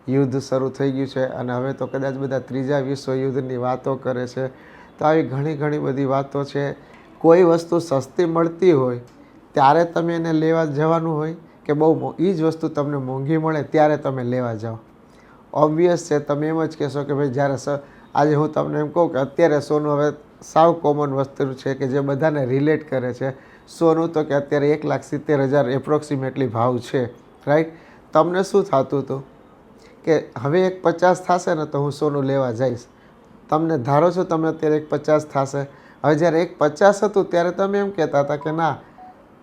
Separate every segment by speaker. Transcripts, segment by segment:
Speaker 1: યુદ્ધ શરૂ થઈ ગયું છે અને હવે તો કદાચ બધા ત્રીજા વિશ્વયુદ્ધની વાતો કરે છે. તો આવી ઘણી બધી વાતો છે. કોઈ વસ્તુ સસ્તી મળતી હોય ત્યારે તમે એને લેવા જવાનું હોય કે બહુ એ જ વસ્તુ તમને મોંઘી મળે ત્યારે તમે લેવા જાઓ. ઓબ્વિયસ છે, તમે એમ જ કહેશો કે ભાઈ જ્યારે આજે હું તમને એમ કહું કે અત્યારે સોનું હવે સાવ કોમન વસ્તુ છે કે જે બધાને રિલેટ કરે છે. સોનું તો કે અત્યારે 1,70,000 એપ્રોક્સિમેટલી ભાવ છે, રાઈટ. તમને શું થતું હતું કે હવે 1,50,000 થશે ને તો હું સોનું લેવા જઈશ. તમને ધારો છો તમે અત્યારે 1,50,000 થશે. હવે જ્યારે 1,50,000 હતું ત્યારે તમે એમ કહેતા હતા કે ના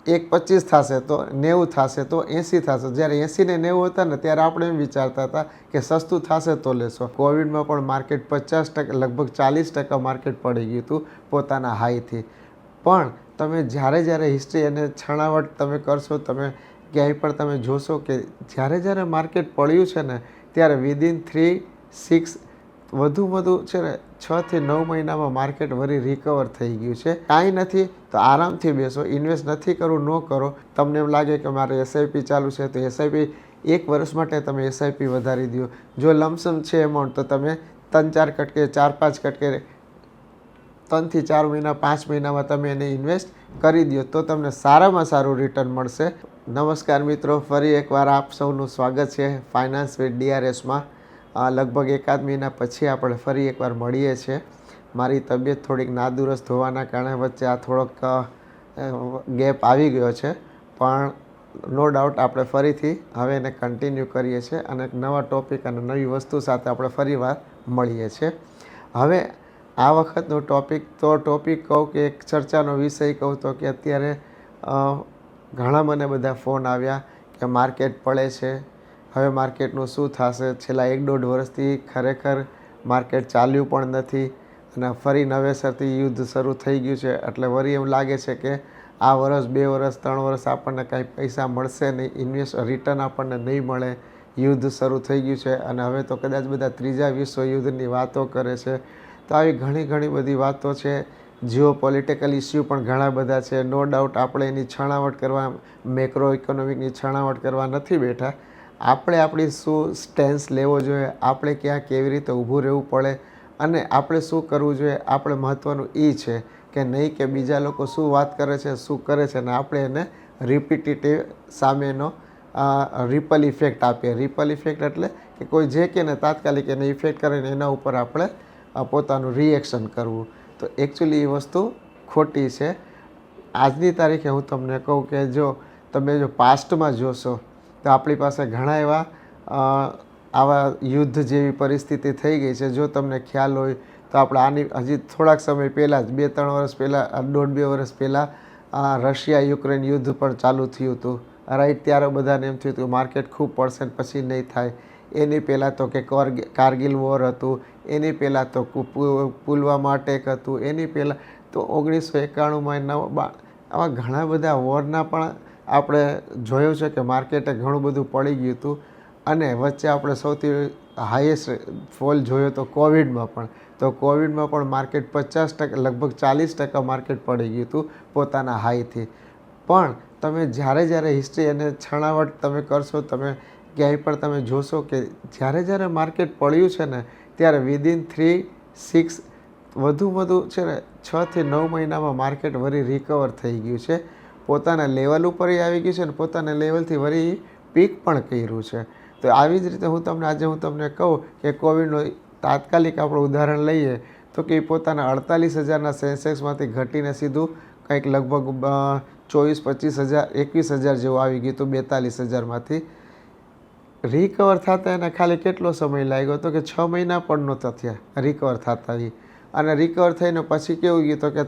Speaker 1: 1,25,000 થશે તો 90 થશે તો 80 થશે. જ્યારે 80 ને 90 હતા ને ત્યારે આપણે એમ વિચારતા હતા કે સસ્તું થશે તો લેશો. કોવિડમાં પણ માર્કેટ 50% લગભગ 40% માર્કેટ પડી ગયું હતું પોતાના હાઈથી. પણ તમે જ્યારે હિસ્ટ્રી અને છણાવટ તમે કરશો, તમે ક્યાંય પણ તમે જોશો કે જ્યારે માર્કેટ પડ્યું છે ને ત્યારે વિધિન 3-6 વધુ છે ને 6 થી 9 મહિનામાં માર્કેટ વળી રિકવર થઈ ગયું છે. કાંઈ નથી તો આરામથી બેસો. ઇન્વેસ્ટ નથી કરવું, ન કરો. તમને એમ લાગે કે મારે એસઆઈપી ચાલુ છે તો એસઆઈપી 1 વર્ષ માટે તમે એસઆઈપી વધારી દો. જો લમસમ છે એમાઉન્ટ તો તમે 3-4 કટકે 4-5 કટકે 3 થી 4 મહિના 5 મહિનામાં તમે એને ઇન્વેસ્ટ કરી દો તો તમને સારામાં સારું રિટર્ન મળશે. નમસ્કાર મિત્રો, ફરી એકવાર આપ સૌનું સ્વાગત છે ફાઇનાન્સ વિથ DRSમાં. લગભગ એકાદ મહિના પછી આપણે ફરી એકવાર મળીએ છીએ. મારી તબિયત થોડીક નાદુરસ્ત હોવાના કારણે વચ્ચે આ થોડોક ગેપ આવી ગયો છે, પણ નો ડાઉટ આપણે ફરીથી હવે એને કન્ટિન્યુ કરીએ છીએ અને એક નવા ટૉપિક અને નવી વસ્તુ સાથે આપણે ફરીવાર મળીએ છીએ. હવે આ વખતનો ટૉપિક કહું કે એક ચર્ચાનો વિષય કહું તો કે અત્યારે ઘણા મને બધા ફોન આવ્યા કે માર્કેટ પડે છે, હવે માર્કેટનું શું થશે. છેલ્લા 1-1.5 વર્ષથી ખરેખર માર્કેટ ચાલ્યું પણ નથી અને ફરી નવેસરથી યુદ્ધ શરૂ થઈ ગયું છે. એટલે વળી એમ લાગે છે કે આ વર્ષ 2 વર્ષ 3 વર્ષ આપણને કાંઈ પૈસા મળશે નહીં, રિટર્ન આપણને નહીં મળે. યુદ્ધ શરૂ થઈ ગયું છે અને હવે તો કદાચ બધા ત્રીજા વિશ્વયુદ્ધની વાતો કરે છે. તો આવી ઘણી બધી વાતો છે. જીઓ પોલિટિકલ ઇસ્યુ પણ ઘણા બધા છે. નો ડાઉટ આપણે એની છણાવટ કરવા, મેક્રો ઇકોનોમિકની છણાવટ કરવા નથી બેઠા. આપણે આપણી શું સ્ટેન્સ લેવો જોઈએ, આપણે ક્યાં કેવી રીતે ઊભું રહેવું પડે અને આપણે શું કરવું જોઈએ. આપણે મહત્ત્વનું એ છે કે નહીં કે બીજા લોકો શું વાત કરે છે, શું કરે છે અને આપણે એને રિપીટેટિવ સામેનો રિપલ ઇફેક્ટ આપીએ. રિપલ ઇફેક્ટ એટલે કે કોઈ જે કે ને તાત્કાલિક એને ઇફેક્ટ કરે ને એના ઉપર આપણે પોતાનું રિએક્શન કરવું. તો એકચ્યુઅલી એ વસ્તુ ખોટી છે. આજની તારીખે હું તમને કહું કે તમે પાસ્ટમાં જોશો તો આપણી પાસે ઘણા એવા આવા યુદ્ધ જેવી પરિસ્થિતિ થઈ ગઈ છે. જો તમને ખ્યાલ હોય તો આપણે હજી થોડાક સમય પહેલાં જ 2-3 વર્ષ પહેલાં, 1.5-2 વર્ષ પહેલાં રશિયા યુક્રેન યુદ્ધ પણ ચાલુ થયું હતું, રાઈટ. ત્યારે બધાને એમ થયું હતું માર્કેટ ખૂબ પડશે પછી નહીં થાય. એની પહેલાં તો કે કારગિલ વોર હતું, એની પહેલાં તો પુલવામા અટેક હતું, એની પહેલાં તો 1991માં આવા ઘણા બધા વોરના પણ આપણે જોયું છે કે માર્કેટે ઘણું બધું પડી ગયું હતું. અને વચ્ચે આપણે સૌથી હાઈએસ્ટ ફોલ જોયો તો કોવિડમાં પણ. તો કોવિડમાં પણ માર્કેટ 50% લગભગ 40% માર્કેટ પડી ગયું હતું પોતાના હાઈથી. પણ તમે જ્યારે હિસ્ટ્રી અને છણાવટ તમે કરશો, તમે ક્યાંય પણ તમે જોશો કે જ્યારે માર્કેટ પડ્યું છે ને ત્યારે વિધિન 3-6 વધુ છે ને 6 થી 9 મહિનામાં માર્કેટ વળી રિકવર થઈ ગયું છે. પોતાના લેવલ ઉપર આવી ગયું છે ને પોતાના લેવલથી વળી પીક પણ કર્યું છે. તો આવી જ રીતે આજે હું તમને કહું કે કોવિડનું તાત્કાલિક આપણે ઉદાહરણ લઈએ તો કે પોતાના 48,000ના સેન્સેક્સમાંથી ઘટીને સીધું કંઈક લગભગ 24-25,000 21,000 જેવું આવી ગયું હતું 42,000માંથી. રિકવર થતાં એને ખાલી કેટલો સમય લાગ્યો તો કે 6 મહિના પણ નહોતા થયા રિકવર થતાં. અને રિકવર થઈને પછી કેવું ગયું તો કે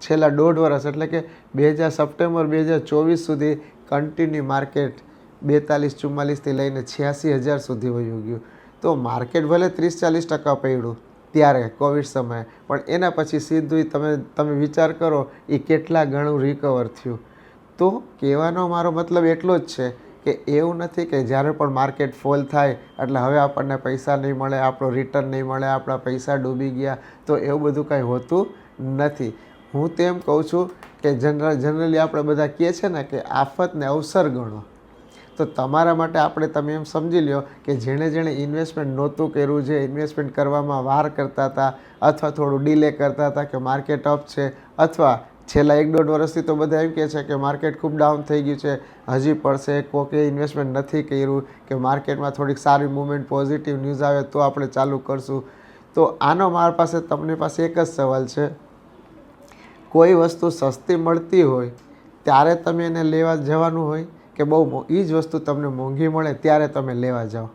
Speaker 1: છેલ્લા 1.5 વર્ષ એટલે કે સપ્ટેમ્બર 2024 સુધી કન્ટિન્યુ માર્કેટ 42-44થી લઈને 86,000 સુધી વયું ગયું. તો માર્કેટ ભલે 30-40% પડ્યું ત્યારે કોવિડ સમયે, પણ એના પછી સીધું તમે વિચાર કરો એ કેટલા ગણું રિકવર થયું. તો કહેવાનો મારો મતલબ એટલો જ છે કે એવું નથી કે જ્યારે પણ માર્કેટ ફોલ થાય એટલે હવે આપણને પૈસા નહીં મળે, આપણો રિટર્ન નહીં મળે, આપણા પૈસા ડૂબી ગયા. તો એવું બધું કાંઈ હોતું નથી. હું તેમ કહું છું કે જનરલી આપણે બધા કહે છે ને કે આફતને અવસર ગણો. તો તમારા માટે આપણે તમે એમ સમજી લ્યો કે જેણે ઇન્વેસ્ટમેન્ટ નહોતું કર્યું, જે ઇન્વેસ્ટમેન્ટ કરવામાં વાર કરતા હતા અથવા થોડું ડીલે કરતા હતા કે માર્કેટ અપ છે, અથવા છેલ્લા 1-1.5 વર્ષથી તો બધા એમ કહે છે કે માર્કેટ ખૂબ ડાઉન થઈ ગયું છે, હજી પડશે, કોકે ઇન્વેસ્ટમેન્ટ નથી કર્યું, કે માર્કેટમાં થોડીક સારી મૂવમેન્ટ, પોઝિટિવ ન્યૂઝ આવે તો આપણે ચાલુ કરશું. તો આનો મારા પાસે તમને પાસે એક જ સવાલ છે, કોઈ વસ્તુ સસ્તી મળતી હોય ત્યારે તમે એને લેવા જવાનું હોય કે બહુ એ જ વસ્તુ તમને મોંઘી મળે ત્યારે તમે લેવા જાઓ?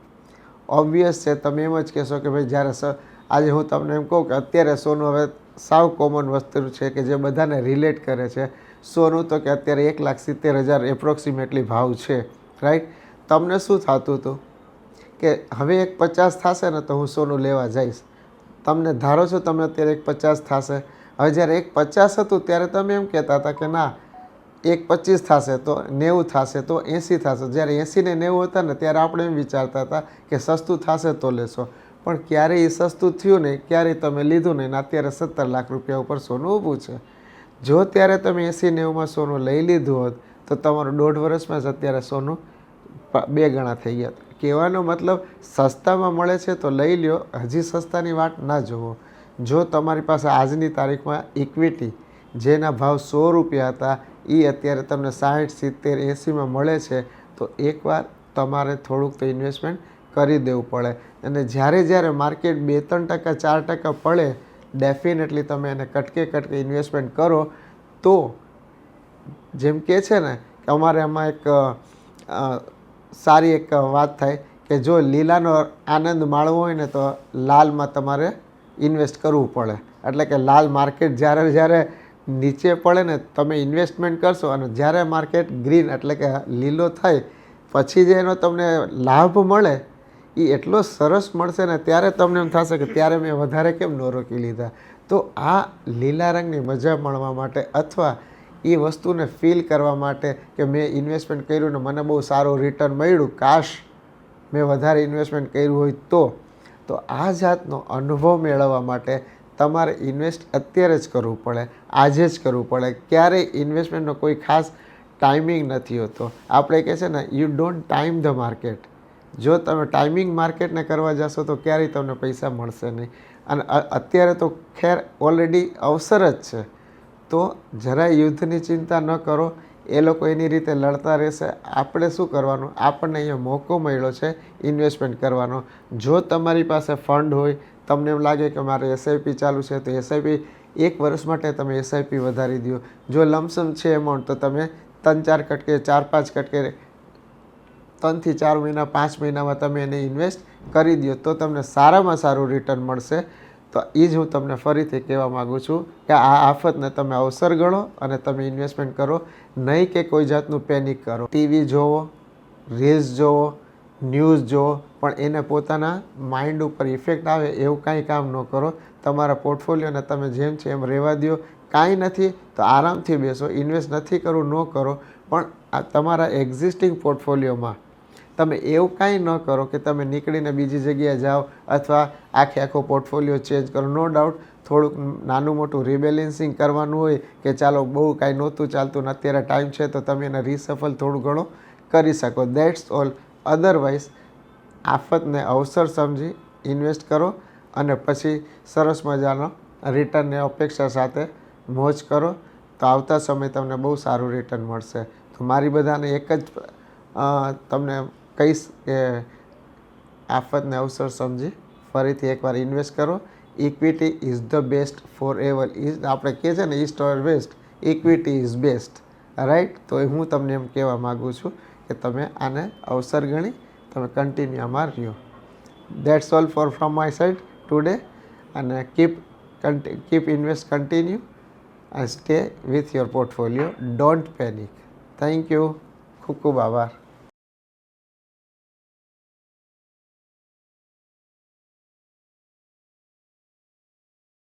Speaker 1: ઓબ્વિયસ છે, તમે એમ જ કહેશો કે ભાઈ જ્યારે આજે હું તમને એમ કહું કે અત્યારે સોનું હવે સાવ કોમન વસ્તુ છે કે જે બધાને રિલેટ કરે છે. સોનું તો કે અત્યારે 1,70,000 એપ્રોક્સિમેટલી ભાવ છે, રાઈટ? તમને શું થતું હતું કે હવે 1,50 થશે ને તો હું સોનું લેવા જઈશ. તમને ધારો છો તમે અત્યારે 1,50 થશે. હવે જ્યારે 1,50 હતું ત્યારે તમે એમ કહેતા હતા કે ના 1,25 થશે તો 90 થશે તો 80 થશે. જ્યારે 80 ને 90 હતા ને ત્યારે આપણે એમ વિચારતા હતા કે સસ્તું થશે તો લેશો, પણ ક્યારેય એ સસ્તું થયું નહીં, ક્યારેય તમે લીધું નહીં. અત્યારે 17 લાખ રૂપિયા ઉપર સોનું ઊભું છે. જો ત્યારે તમે 80-90માં સોનું લઈ લીધું હોત તો તમારું 1.5 વર્ષમાં જ અત્યારે સોનું 2 ગણા થઈ ગયા. કહેવાનો મતલબ સસ્તામાં મળે છે તો લઈ લ્યો, હજી સસ્તાની વાટ ના જોવો. જો તમારી પાસે આજની તારીખમાં ઇક્વિટી જેના ભાવ 100 રૂપિયા હતા એ અત્યારે તમને 60, 70, 80માં મળે છે તો એકવાર તમારે થોડુંક તો ઇન્વેસ્ટમેન્ટ કરી દેવું પડે. અને જ્યારે માર્કેટ 2-3%, 4% પડે ડેફિનેટલી તમે એને કટકે ઇન્વેસ્ટમેન્ટ કરો. તો જેમ કે છે ને કે અમારે આમાં એક સારી એક વાત થાય કે જો લીલાનો આનંદ માણવો હોય ને તો લાલમાં તમારે ઇન્વેસ્ટ કરવું પડે. એટલે કે લાલ માર્કેટ જ્યારે નીચે પડે ને તમે ઇન્વેસ્ટમેન્ટ કરશો અને જ્યારે માર્કેટ ગ્રીન એટલે કે લીલો થાય પછી જે એનો તમને લાભ મળે એ એટલો સરસ મળશે ને ત્યારે તમને એમ થશે કે ત્યારે મેં વધારે કેમ ન રોકી લીધા. તો આ લીલા રંગની મજા માણવા માટે અથવા એ વસ્તુને ફીલ કરવા માટે કે મેં ઇન્વેસ્ટમેન્ટ કર્યું ને મને બહુ સારું રિટર્ન મળ્યું, કાશ મેં વધારે ઇન્વેસ્ટમેન્ટ કર્યું હોય તો આ જાતનો અનુભવ મેળવવા માટે તમારે ઇન્વેસ્ટ અત્યારે જ કરવું પડે, આજે જ કરવું પડે. ક્યારેય ઇન્વેસ્ટમેન્ટનો કોઈ ખાસ ટાઈમિંગ નથી હોતો. આપણે કહે છે ને you don't time the market. જો તમે ટાઈમિંગ માર્કેટને કરવા જશો તો ક્યારેય તમને પૈસા મળશે નહીં. અને અત્યારે તો ખેર ઓલરેડી અવસર જ છે, તો જરાય યુદ્ધની ચિંતા ન કરો. એ લોકો એની રીતે લડતા રહેશે. આપણે શું કરવાનું, આપણને અહીંયા મોકો મળ્યો છે ઇન્વેસ્ટમેન્ટ કરવાનો. જો તમારી પાસે ફંડ હોય, તમને એમ લાગે કે મારે એસઆઈપી ચાલુ છે તો એસઆઈપી 1 વર્ષ માટે તમે એસઆઈપી વધારી દો. જો લમસમ છે એમાઉન્ટ તો તમે 3-4 કટકે, 4-5 કટકે 3 થી 4 મહિના, 5 મહિનામાં તમે એને ઇન્વેસ્ટ કરી દો તો તમને સારામાં સારું રિટર્ન મળશે. તો એ જ હું તમને ફરીથી કહેવા માગું છું કે આ આફતને તમે અવસર ગણો અને તમે ઇન્વેસ્ટમેન્ટ કરો, નહીં કે કોઈ જાતનું પેનિક કરો. ટીવી જોવો, રીલ્સ જોવો, ન્યૂઝ જોવો, પણ એને પોતાના માઇન્ડ ઉપર ઇફેક્ટ આવે એવું કાંઈ કામ ન કરો. તમારા પોર્ટફોલિયોને તમે જેમ છે એમ રહેવા દો. કાંઈ નથી તો આરામથી બેસો. ઇન્વેસ્ટ નથી કરવું ન કરો, પણ આ તમારા એક્ઝિસ્ટિંગ પોર્ટફોલિયોમાં તમે એવું કાંઈ ન કરો કે તમે નીકળીને બીજી જગ્યાએ જાઓ અથવા આખો પોર્ટફોલિયો ચેન્જ કરો. નો ડાઉટ થોડુંક નાનું મોટું રિબેલેન્સિંગ કરવાનું હોય કે ચાલો બહુ કાંઈ નહોતું ચાલતું ને અત્યારે ટાઈમ છે તો તમે એને રીસફલ થોડું ઘણું કરી શકો. That's all. અધરવાઇઝ આફતને અવસર સમજી ઇન્વેસ્ટ કરો અને પછી સરસ મજાનો રિટર્નની અપેક્ષા સાથે મોજ કરો તો આવતા સમય તમને બહુ સારું રિટર્ન મળશે. તો મારી બધાને એક જ તમને કહીશ કે આફતને અવસર સમજી ફરીથી એકવાર ઇન્વેસ્ટ કરો. Equity is the best forever. આપણે કહે છે ને east or west, equity is best, right? તો હું તમને એમ કહેવા માગું છું કે તમે આને અવસર ગણી તમે કન્ટિન્યુ આમાં રહ્યો. That's all for from my side today. અને keep invest continue and stay with your portfolio. Don't panic. Thank you. ખૂબ ખૂબ આભાર.